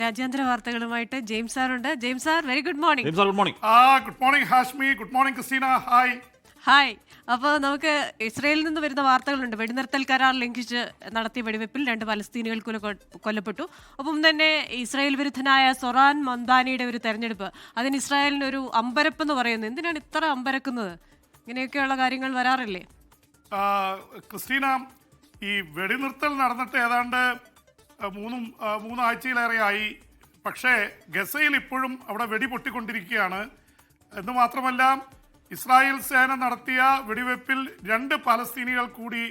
രാജ്യാന്തര വാർത്തകളുമായിട്ട് James sir ഉണ്ട്. James sir, very good morning. Good morning. Good morning Hashmi, good morning Christina. Hi. Hi. അപ്പോൾ നമുക്ക് ഇസ്രയേലിൽ നിന്ന് വരുന്ന വാർത്തകളുണ്ട്. വെടിനിർത്തൽ കരാർ ലംഘിച്ച് നടത്തിയ വെടിവെപ്പിൽ 2 പലസ്തീനികൾ കൊല്ലപ്പെട്ടു. ഒപ്പം തന്നെ ഇസ്രായേൽ വിരുദ്ധനായ സൊറാൻ മംദാനിയുടെ ഒരു തെരഞ്ഞെടുപ്പ്, അതിന് ഇസ്രായേലിന് ഒരു അമ്പരപ്പെന്ന് പറയുന്നു. എന്തിനാണ് ഇത്ര അമ്പരക്കുന്നത്? ഇങ്ങനെയൊക്കെയുള്ള കാര്യങ്ങൾ വരാറില്ലേ? ക്രിസ്റ്റീന, ഈ വെടിനിർത്തൽ നടന്നിട്ട് ഏതാണ്ട് മൂന്നാഴ്ചയിലേറെയായി. പക്ഷേ ഗസയിൽ ഇപ്പോഴും അവിടെ വെടി പൊട്ടിക്കൊണ്ടിരിക്കുകയാണ്. എന്ന് മാത്രമല്ല, ഇസ്രായേൽ സേന നടത്തിയ വെടിവെപ്പിൽ 2 പലസ്തീനികൾ കൂടി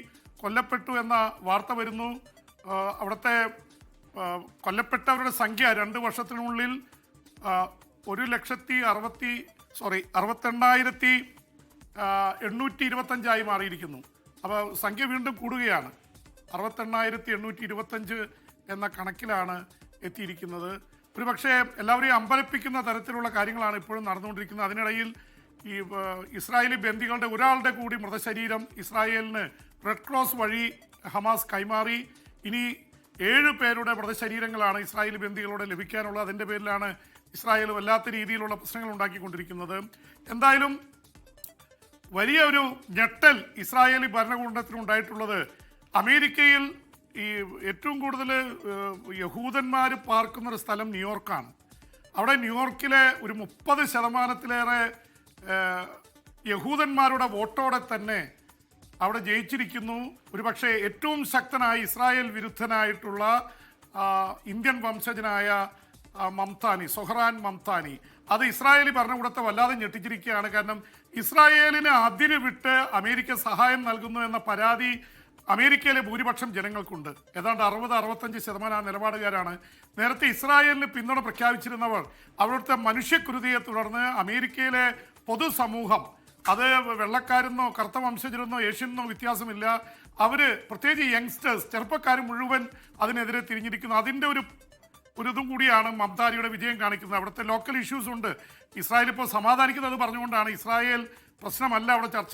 കൊല്ലപ്പെട്ടു എന്ന വാർത്ത വരുന്നു. അവിടുത്തെ കൊല്ലപ്പെട്ടവരുടെ സംഖ്യ 2 വർഷത്തിനുള്ളിൽ 62,825 മാറിയിരിക്കുന്നു. അപ്പോൾ സംഖ്യ വീണ്ടും കൂടുകയാണ്. 68,825 എന്ന കണക്കിലാണ് എത്തിയിരിക്കുന്നത്. ഒരുപക്ഷെ എല്ലാവരെയും അമ്പരപ്പിക്കുന്ന തരത്തിലുള്ള കാര്യങ്ങളാണ് ഇപ്പോഴും നടന്നുകൊണ്ടിരിക്കുന്നത്. അതിനിടയിൽ ഈ ഇസ്രായേലി ബന്ദികളുടെ ഒരാളുടെ കൂടി മൃതശരീരം ഇസ്രായേലിന് റെഡ് ക്രോസ് വഴി ഹമാസ് കൈമാറി. ഇനി 7 പേരുടെ മൃതശരീരങ്ങളാണ് ഇസ്രായേലി ബന്ദികളോട് ലഭിക്കാനുള്ളത്. അതിൻ്റെ പേരിലാണ് ഇസ്രായേൽ വല്ലാത്ത രീതിയിലുള്ള പ്രശ്നങ്ങൾ ഉണ്ടാക്കിക്കൊണ്ടിരിക്കുന്നത്. എന്തായാലും വലിയ ഒരു ഞെട്ടൽ ഇസ്രായേലി ഭരണകൂടത്തിനുണ്ടായിട്ടുള്ളത് അമേരിക്കയിൽ ഈ ഏറ്റവും കൂടുതൽ യഹൂദന്മാർ പാർക്കുന്നൊരു സ്ഥലം ന്യൂയോർക്കാണ്. അവിടെ ന്യൂയോർക്കിലെ ഒരു 30% യഹൂദന്മാരുടെ വോട്ടോടെ തന്നെ അവിടെ ജയിച്ചിരിക്കുന്നു. ഒരുപക്ഷെ ഏറ്റവും ശക്തനായ ഇസ്രായേൽ വിരുദ്ധനായിട്ടുള്ള ഇന്ത്യൻ വംശജനായ സൊഹറാൻ മംതാനി. അത് ഇസ്രായേലി ഭരണകൂടത്തെ വല്ലാതെ ഞെട്ടിച്ചിരിക്കുകയാണ്. കാരണം ഇസ്രായേലിന് അതിര് വിട്ട് അമേരിക്ക സഹായം നൽകുന്നു എന്ന പരാതി അമേരിക്കയിലെ ഭൂരിപക്ഷം ജനങ്ങൾക്കുണ്ട്. ഏതാണ്ട് 60-65% നിലപാടുകാരാണ്. നേരത്തെ ഇസ്രായേലിന് പിന്തുണ പ്രഖ്യാപിച്ചിരുന്നവർ അവിടുത്തെ മനുഷ്യക്കുരുതിയെ തുടർന്ന് അമേരിക്കയിലെ പൊതുസമൂഹം, അത് വെള്ളക്കാരെന്നോ കറുത്ത വംശജരെന്നോ ഏഷ്യനെന്നോ വ്യത്യാസമില്ല, അവർ പ്രത്യേകിച്ച് യങ്സ്റ്റേഴ്സ്, ചെറുപ്പക്കാർ മുഴുവൻ അതിനെതിരെ തിരിഞ്ഞിരിക്കുന്നു. അതിൻ്റെ ഒരു ഇതും കൂടിയാണ് മംതാനിയുടെ വിജയം കാണിക്കുന്നത്. അവിടുത്തെ ലോക്കൽ ഇഷ്യൂസ് ഉണ്ട്. ഇസ്രായേൽ ഇപ്പോൾ സമാധാനിക്കുന്നത് പറഞ്ഞുകൊണ്ടാണ്. ഇസ്രായേൽ പ്രശ്നമല്ല അവിടെ ചർച്ച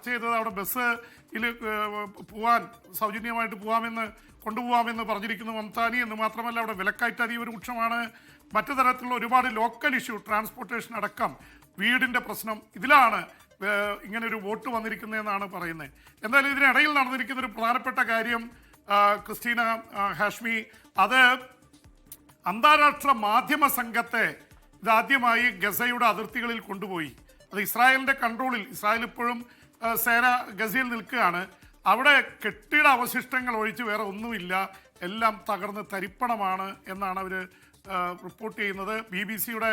ചെയ്തത് അവിടെ ബസ്സിൽ പോവാൻ സൗജന്യമായിട്ട് കൊണ്ടുപോകാമെന്ന് പറഞ്ഞിരിക്കുന്നു മംതാനി. എന്ന് മാത്രമല്ല, അവിടെ വിലക്കയറ്റ അതീവ രൂക്ഷമാണ്. മറ്റു തരത്തിലുള്ള ഒരുപാട് ലോക്കൽ ഇഷ്യൂ, ട്രാൻസ്പോർട്ടേഷൻ അടക്കം, വീടിൻ്റെ പ്രശ്നം, ഇതിലാണ് ഇങ്ങനെ ഒരു വോട്ട് വന്നിരിക്കുന്നതെന്നാണ് പറയുന്നത്. എന്തായാലും ഇതിനിടയിൽ നടന്നിരിക്കുന്ന ഒരു പ്രധാനപ്പെട്ട കാര്യം ക്രിസ്റ്റീന, ഹാഷ്മി, അത് അന്താരാഷ്ട്ര മാധ്യമ സംഘത്തെ ഇതാദ്യമായി ഗസയുടെ അതിർത്തികളിൽ കൊണ്ടുപോയി. അത് ഇസ്രായേലിൻ്റെ കൺട്രോളിൽ, ഇസ്രായേൽ ഇപ്പോഴും സേന ഗസയിൽ നിൽക്കുകയാണ്. അവിടെ കെട്ടിട അവശിഷ്ടങ്ങൾ ഒഴിച്ച് വേറെ ഒന്നുമില്ല, എല്ലാം തകർന്ന് തരിപ്പണമാണ് എന്നാണ് അവർ റിപ്പോർട്ട് ചെയ്യുന്നത്. BBC-യുടെ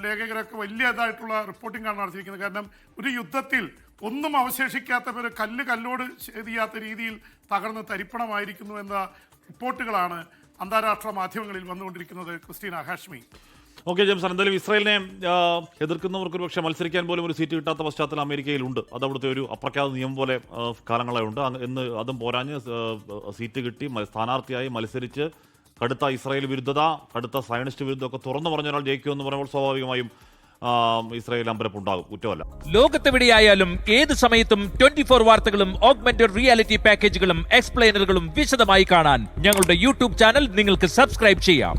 ലേഖകരൊക്കെ വലിയതായിട്ടുള്ള റിപ്പോർട്ടിംഗാണ് നടത്തിയിരിക്കുന്നത്. കാരണം ഒരു യുദ്ധത്തിൽ ഒന്നും അവശേഷിക്കാത്തവർ കല്ലോട് ചെയ്യാത്ത രീതിയിൽ തകർന്ന് തരിപ്പണമായിരിക്കുന്നു എന്ന റിപ്പോർട്ടുകളാണ് അന്താരാഷ്ട്ര മാധ്യമങ്ങളിൽ വന്നുകൊണ്ടിരിക്കുന്നത്. ക്രിസ്റ്റീന, ഹാഷ്മി. ഓക്കെ ജെയിംസ്, എന്തായാലും ഇസ്രായേലിനെ എതിർക്കുന്നവർക്ക് ഒരു പക്ഷേ മത്സരിക്കാൻ പോലും ഒരു സീറ്റ് കിട്ടാത്ത പശ്ചാത്തലം അമേരിക്കയിലുണ്ട്. അത് അവിടുത്തെ ഒരു അപ്രഖ്യാത നിയമം പോലെ കാലങ്ങളായി ഉണ്ട്. എന്ന് അതും പോരാഞ്ഞ് സീറ്റ് കിട്ടി സ്ഥാനാർത്ഥിയായി മത്സരിച്ച് കടുത്ത ഇസ്രായേൽ വിരുദ്ധത, കടുത്ത സയനിസ്റ്റ് വിരുദ്ധമൊക്കെ തുറന്നു പറഞ്ഞ ഒരാൾ ജയിക്കുമെന്ന് പറയുമ്പോൾ സ്വാഭാവികമായും ഇസ്രായേൽ അമ്പരപ്പുണ്ടാകും. കുറ്റമല്ല. ലോകത്തെവിടെയായാലും ഏത് സമയത്തും 24 വാർത്തകളും ഓഗ്മെന്റഡ് റിയാലിറ്റി പാക്കേജുകളും എക്സ്പ്ലെയിനറുകളും വിശദമായി കാണാൻ ഞങ്ങളുടെ യൂട്യൂബ് ചാനൽ നിങ്ങൾക്ക് സബ്സ്ക്രൈബ് ചെയ്യാം.